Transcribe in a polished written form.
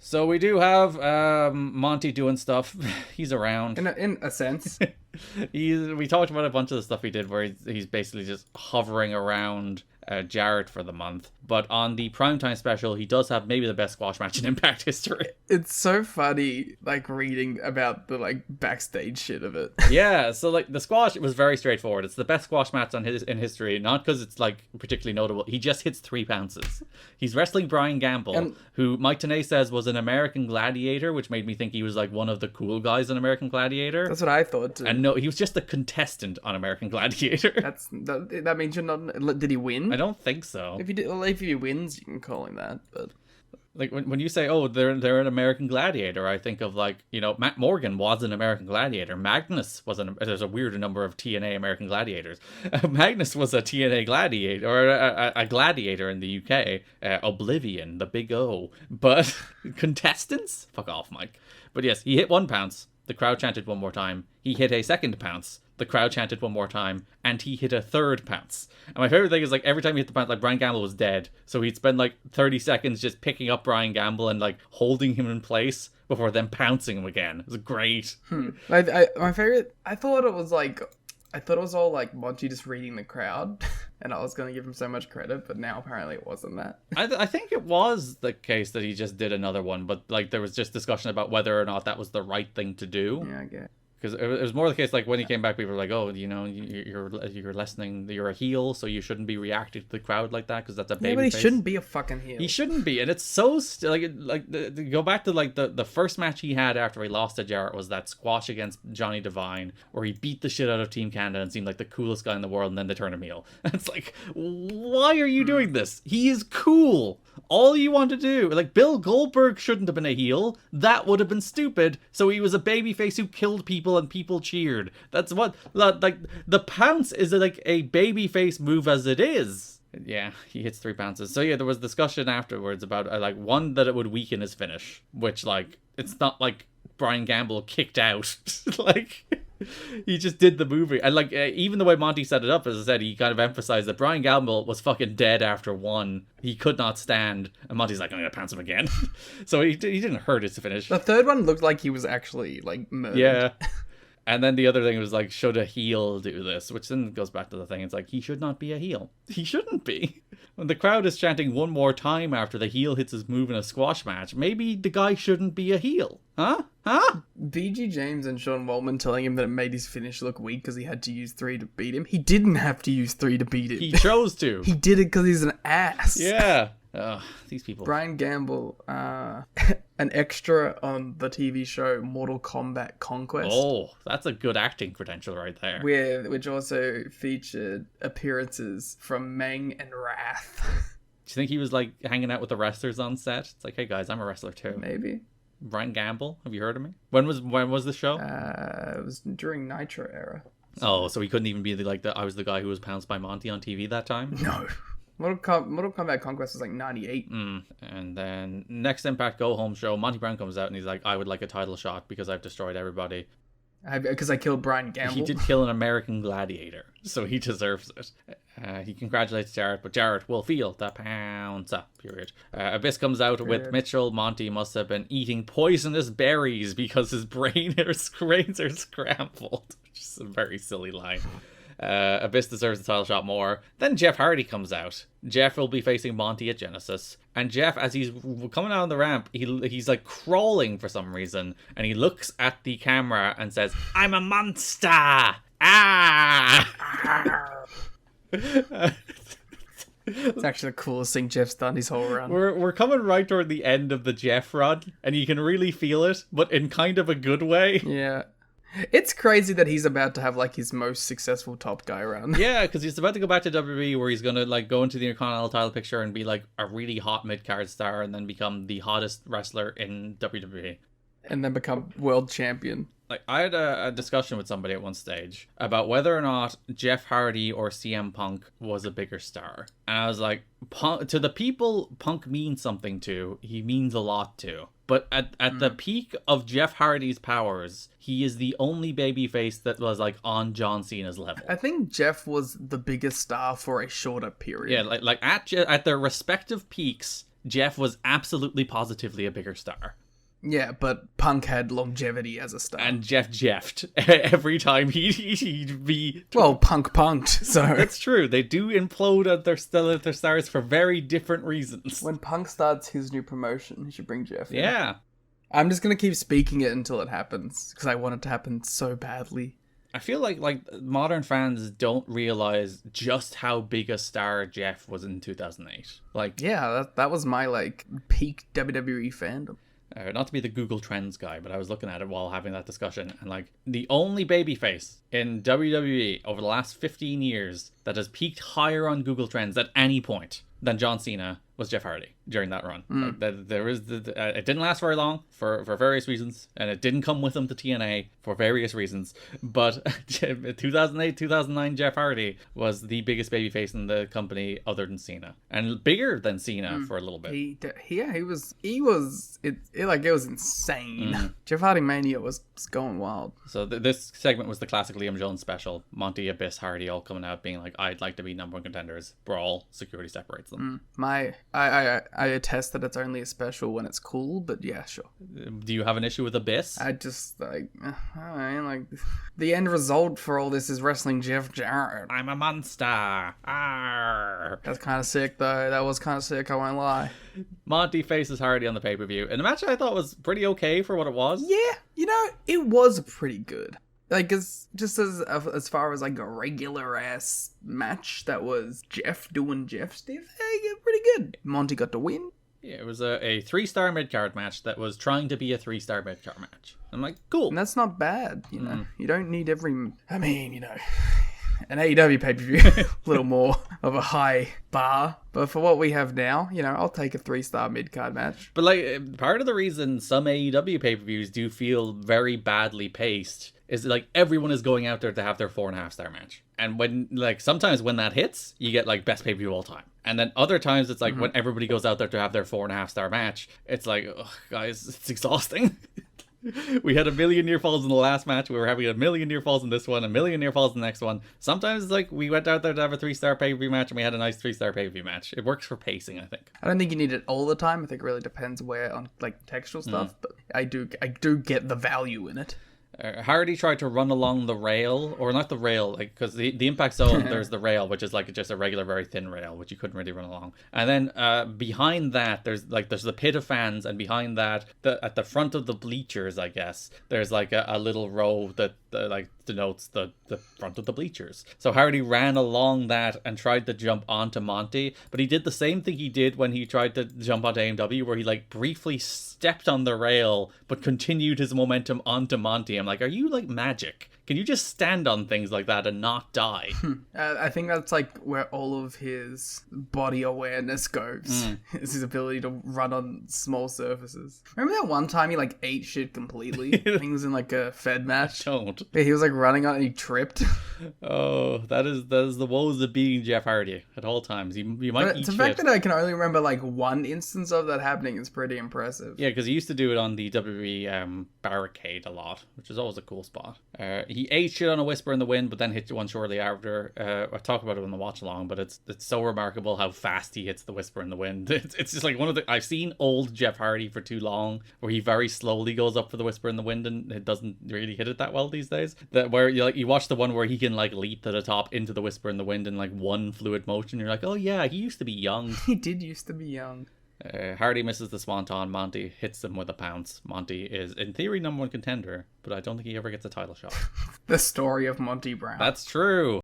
So we do have Monty doing stuff. He's around. In a sense. We talked about a bunch of the stuff he did where he's basically just hovering around Jarrett for the month. But on the primetime special, he does have maybe the best squash match in Impact history. It's so funny, like, reading about the, like, backstage shit of it. Yeah, so, like, the squash, it was very straightforward. It's the best squash match in history, not because it's, like, particularly notable. He just hits 3 pounces. He's wrestling Brian Gamble, who Mike Tenay says was an American Gladiator, which made me think he was, like, one of the cool guys in American Gladiator. That's what I thought, too. And no, he was just a contestant on American Gladiator. That means you're not... Did he win? I don't think so. If he wins, you can call him that, but... Like, when you say, oh, they're an American Gladiator, I think of, like, you know, Matt Morgan was an American Gladiator. Magnus was there's a weird number of TNA American Gladiators. Magnus was a TNA Gladiator, or a Gladiator in the UK. Oblivion, the big O. But contestants? Fuck off, Mike. But yes, he hit 1 pounce. The crowd chanted 1 more time. He hit a 2nd pounce. The crowd chanted 1 more time, and he hit a 3rd pounce. And my favorite thing is, like, every time he hit the pounce, like, Brian Gamble was dead. So he'd spend, like, 30 seconds just picking up Brian Gamble and, like, holding him in place before then pouncing him again. It was great. My favorite... I thought it was all, like, Monty just reading the crowd. And I was going to give him so much credit, but now apparently it wasn't that. I think it was the case that he just did another one, but, like, there was just discussion about whether or not that was the right thing to do. Yeah, I guess. Because it was more the case, like, when he came back, people were like, oh, you know, you're listening, you're a heel, so you shouldn't be reacting to the crowd like that, because that's a baby but he face. shouldn't be a fucking heel. He shouldn't be, and it's so, go back to, like, the first match he had after he lost to Jarrett was that squash against Johnny Devine, where he beat the shit out of Team Canada and seemed like the coolest guy in the world, and then they turn him heel. It's like, why are you doing this? He is cool. All you want to do, like, Bill Goldberg shouldn't have been a heel. That would have been stupid. So he was a babyface who killed people and people cheered. That's what, like, the pounce is like a babyface move as it is. Yeah, he hits 3 pounces. So yeah, there was discussion afterwards about, like, one, that it would weaken his finish, which, like, it's not like Brian Gamble kicked out. Like, he just did the movie. And, like, even the way Monty set it up, as I said, he kind of emphasized that Brian Gamble was fucking dead after 1. He could not stand. And Monty's like, I'm going to pounce him again. So he didn't hurt his finish. The 3rd one looked like he was actually, like, murdered. Yeah. And then the other thing was, like, should a heel do this? Which then goes back to the thing. It's like, he should not be a heel. He shouldn't be. When the crowd is chanting 1 more time after the heel hits his move in a squash match, maybe the guy shouldn't be a heel. Huh? VG James and Sean Waltman telling him that it made his finish look weak because he had to use 3 to beat him. He didn't have to use 3 to beat him. He chose to. He did it because he's an ass. Yeah. These people. Brian Gamble, an extra on the TV show Mortal Kombat Conquest. Oh, that's a good acting credential right there. Which also featured appearances from Meng and Wrath. Do you think he was, like, hanging out with the wrestlers on set? It's like, hey guys, I'm a wrestler too. Maybe. Brian Gamble, have you heard of me? When was the show? It was during Nitro era. Oh, so he couldn't even be I was the guy who was pounced by Monty on TV that time? No. Mortal Kombat Conquest was like 98. And then next Impact Go Home show, Monty Brown comes out and he's like, I would like a title shot because I've destroyed everybody. Because I killed Brian Gamble. He did kill an American Gladiator, so he deserves it. He congratulates Jarrett, but Jarrett will feel the pounce up, period. Abyss comes out with Mitchell. Monty must have been eating poisonous berries because his brains are scrambled. Which is a very silly line. Abyss deserves the title shot more. Then Jeff Hardy comes out. Jeff will be facing Monty at Genesis. And Jeff, as he's coming out on the ramp, he's like crawling for some reason. And he looks at the camera and says, I'm a monster! Ah! It's actually the coolest thing Jeff's done his whole run. We're coming right toward the end of the Jeff run. And you can really feel it, but in kind of a good way. Yeah. It's crazy that he's about to have, like, his most successful top guy run. Yeah, because he's about to go back to WWE where he's going to, like, go into the Intercontinental title picture and be, like, a really hot mid-card star and then become the hottest wrestler in WWE. And then become world champion. Like, I had a discussion with somebody at one stage about whether or not Jeff Hardy or CM Punk was a bigger star. And I was like, to the people Punk means something to, he means a lot to. But at the peak of Jeff Hardy's powers, he is the only babyface that was, like, on John Cena's level. I think Jeff was the biggest star for a shorter period. Yeah, like at their respective peaks, Jeff was absolutely positively a bigger star. Yeah, but Punk had longevity as a star. And Jeff jeffed every time he'd be... Well, Punk punked, so... That's true. They do implode at their stars for very different reasons. When Punk starts his new promotion, he should bring Jeff in. Yeah. I'm just going to keep speaking it until it happens, because I want it to happen so badly. I feel like modern fans don't realize just how big a star Jeff was in 2008. Like, yeah, that was my like peak WWE fandom. Not to be the Google Trends guy, but I was looking at it while having that discussion, and like the only babyface in WWE over the last 15 years that has peaked higher on Google Trends at any point than John Cena was Jeff Hardy during that run. Like, it didn't last very long for various reasons, and it didn't come with him to TNA for various reasons. But 2008, 2009, Jeff Hardy was the biggest babyface in the company other than Cena, and bigger than Cena for a little bit. He was insane. Jeff Hardy Mania was going wild. So this segment was the classic Liam Jones special. Monty, Abyss, Hardy all coming out being like, I'd like to be number one contenders. Brawl, security separates them. I attest that it's only a special when it's cool, but yeah, sure. Do you have an issue with Abyss? I just like the end result for all this is wrestling Jeff Jarrett. I'm a monster. Arr. That's kind of sick though. That was kind of sick, I won't lie. Monty faces Hardy on the pay-per-view in a match I thought was pretty okay for what it was. Yeah, it was pretty good. Like, as far as like a regular ass match that was Jeff doing Jeff stuff, pretty good. Monty got to win. Yeah, it was a 3-star mid-card match that was trying to be a 3-star mid-card match. I'm like, cool. And that's not bad, you know. You don't need every... I mean, you know... An AEW pay-per-view, a little more of a high bar. But for what we have now, you know, I'll take a 3-star mid-card match. But, like, part of the reason some AEW pay-per-views do feel very badly paced is, like, everyone is going out there to have their 4.5-star match. And when, like, sometimes when that hits, you get, like, best pay-per-view all time. And then other times it's, like, when everybody goes out there to have their 4.5-star match, it's like, ugh, guys, it's exhausting. We had a million near falls in the last match. We were having a million near falls in this one, a million near falls in the next one. Sometimes it's like we went out there to have a 3-star pay-per-view match and we had a nice 3-star pay-per-view match. It works for pacing, I think. I don't think you need it all the time. I think it really depends where on like textual stuff, but I do get the value in it. Hardy tried to run along the rail, or not the rail, like, because the impact zone, there's the rail, which is like just a regular, very thin rail, which you couldn't really run along. And then behind that, there's the pit of fans, and behind that, at the front of the bleachers, I guess, there's like a little row that like denotes the front of the bleachers. So Hardy ran along that and tried to jump onto Monty, but he did the same thing he did when he tried to jump onto AMW, where he like briefly stepped on the rail but continued his momentum onto Monty. I'm like, are you like magic? Can you just stand on things like that and not die? I think that's like where all of his body awareness goes. Is his ability to run on small surfaces. Remember that one time he like ate shit completely? I think it was in like a Fed match. Don't. Yeah, he was like running on it and he tripped. Oh, that is the woes of being Jeff Hardy at all times. You might eat the shit. fact that I can only remember like one instance of that happening is pretty impressive. Yeah, because he used to do it on the WWE barricade a lot, which is always a cool spot. He ate shit on a Whisper in the Wind, but then hit one shortly after. I talk about it in the watch along, but it's so remarkable how fast he hits the Whisper in the Wind. It's just like I've seen old Jeff Hardy for too long, where he very slowly goes up for the Whisper in the Wind and it doesn't really hit it that well these days. That where you watch the one where he can like leap to the top into the Whisper in the Wind in like one fluid motion. You're like, oh yeah, he used to be young. He did used to be young. Hardy misses the swanton. Monty hits him with a pounce. Monty is, in theory, number one contender, but I don't think he ever gets a title shot. The story of Monty Brown. That's true.